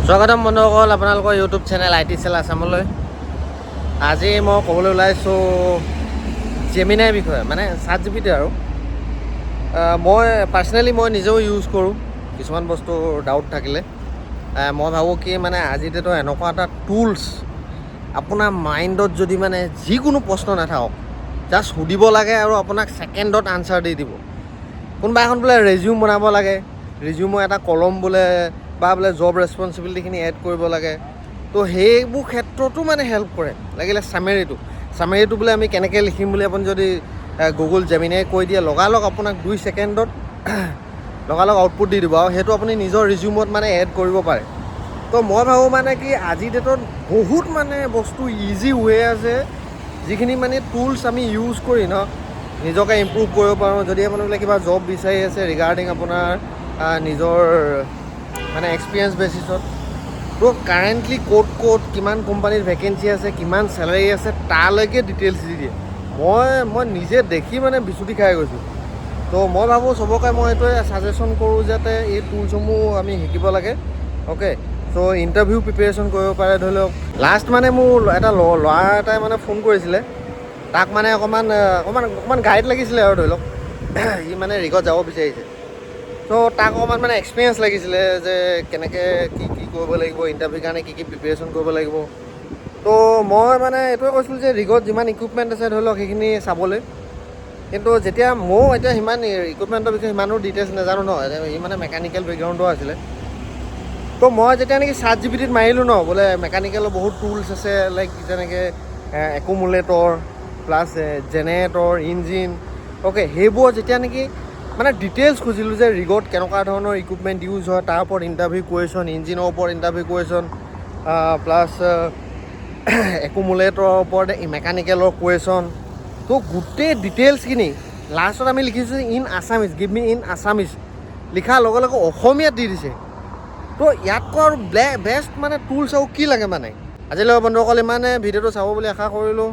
স্বাগতম বন্ধুসকল আপোনালোকৰ ইউটিউব চেনেল আইটি চেল আছামলৈ। আজি মই ক'বলৈ ওলাইছোঁ জেমিনাইৰ বিষয়ে, মানে ChatGPT আৰু মই পাৰ্চনেলি নিজেও ইউজ কৰোঁ কিছুমান বস্তু ডাউট থাকিলে। মই ভাবোঁ কি মানে আজিৰ ডেটত এনেকুৱা এটা টুলছ আপোনাৰ মাইণ্ডত যদি মানে যিকোনো প্ৰশ্ন নাথাকক জাষ্ট সুধিব লাগে আৰু আপোনাক ছেকেণ্ডত আনচাৰ দি দিব। কোনোবা এখন বোলে ৰেজিউম বনাব লাগে, ৰেজিউমৰ এটা কলম বোলে বা বোলে জব ৰেছপনচিবিলিটিখিনি এড কৰিব লাগে, তো সেইবোৰ ক্ষেত্ৰতো মানে হেল্প কৰে। লাগিলে চামেৰীটো বোলে আমি কেনেকৈ লিখিম বুলি আপুনি যদি গুগল জেমিনাই কৈ দিয়ে, লগালগ আপোনাক 2 ছেকেণ্ডত লগালগ আউটপুট দি দিব আৰু সেইটো আপুনি নিজৰ ৰিজিউমত মানে এড কৰিব পাৰে। তো মই ভাবোঁ মানে কি আজিৰ ডেটত বহুত মানে বস্তু ইজি ৱে আছে, যিখিনি মানে টুলছ আমি ইউজ কৰি নিজকে ইম্প্ৰুভ কৰিব পাৰোঁ। যদি আপোনালোকে কিবা জব বিচাৰি আছে ৰিগাৰ্ডিং আপোনাৰ নিজৰ মানে এক্সপিৰিয়েঞ্চ বেচিছত, তো কাৰেণ্টলি ক'ত কিমান কোম্পানীৰ ভেকেঞ্চি আছে, কিমান চেলাৰী আছে, তালৈকে ডিটেইলছ দি দিয়ে। মই নিজে দেখি মানে বিচুতি খাই গৈছোঁ। তো মই ভাবোঁ চবকে মই এইটোৱে ছাজেশ্যন কৰোঁ যাতে এই টুলছসমূহ আমি শিকিব লাগে। অ'কে, চ' ইণ্টাৰভিউ প্ৰিপেৰেশ্যন কৰিব পাৰে। ধৰি লওক লাষ্ট মানে মোৰ এটা ল'ৰা এটাই মানে ফোন কৰিছিলে, তাক মানে অকণমান গাইড লাগিছিলে আৰু ধৰি লওক সি মানে ৰিগত যাব বিচাৰিছে। ত' তাক অকণমান মানে এক্সপিৰিয়েঞ্চ লাগিছিলে যে কেনেকৈ কি কৰিব লাগিব, ইণ্টাৰভিউৰ কাৰণে কি প্ৰিপেৰেশ্যন কৰিব লাগিব। তো মই মানে এইটোৱে কৈছিলোঁ যে ৰিগত যিমান ইকুইপমেণ্ট আছে ধৰি লওক সেইখিনি চাবলৈ। কিন্তু যেতিয়া ময়ো এতিয়া সিমান ইকুইপমেণ্টৰ বিষয়ে সিমানো ডিটেইলছ নাজানো সি মানে মেকানিকেল বেকগ্ৰাউণ্ডৰ আছিলে। তো মই যেতিয়া নেকি ChatGPTত মাৰিলোঁ বোলে মেকানিকেলৰ বহুত টুলছ আছে, লাইক যেনেকৈ accumulator plus generator, engine, okay, সেইবোৰ যেতিয়া নেকি মানে ডিটেইলছ খুজিলোঁ যে ৰিগত কেনেকুৱা ধৰণৰ ইকুইপমেণ্ট ইউজ হয়, তাৰ ওপৰত ইণ্টাৰভিউ কুৱেশ্যন, ইঞ্জিনৰ ওপৰত ইণ্টাৰভিউ কুৱেশ্যন, প্লাছ একুমুলেটৰৰ ওপৰত মেকানিকেলৰ কুৱেশ্যন, তো গোটেই ডিটেইলছখিনি লাষ্টত আমি লিখিছোঁ in Assamese, give me in Assamese লিখাৰ লগে লগে অসমীয়াত দি দিছে। তো ইয়াতকৈ আৰু বেষ্ট মানে টুলছ আৰু কি লাগে মানে। আজিলৈ বন্ধুসকল ইমানে, ভিডিঅ'টো চাব বুলি আশা কৰিলোঁ।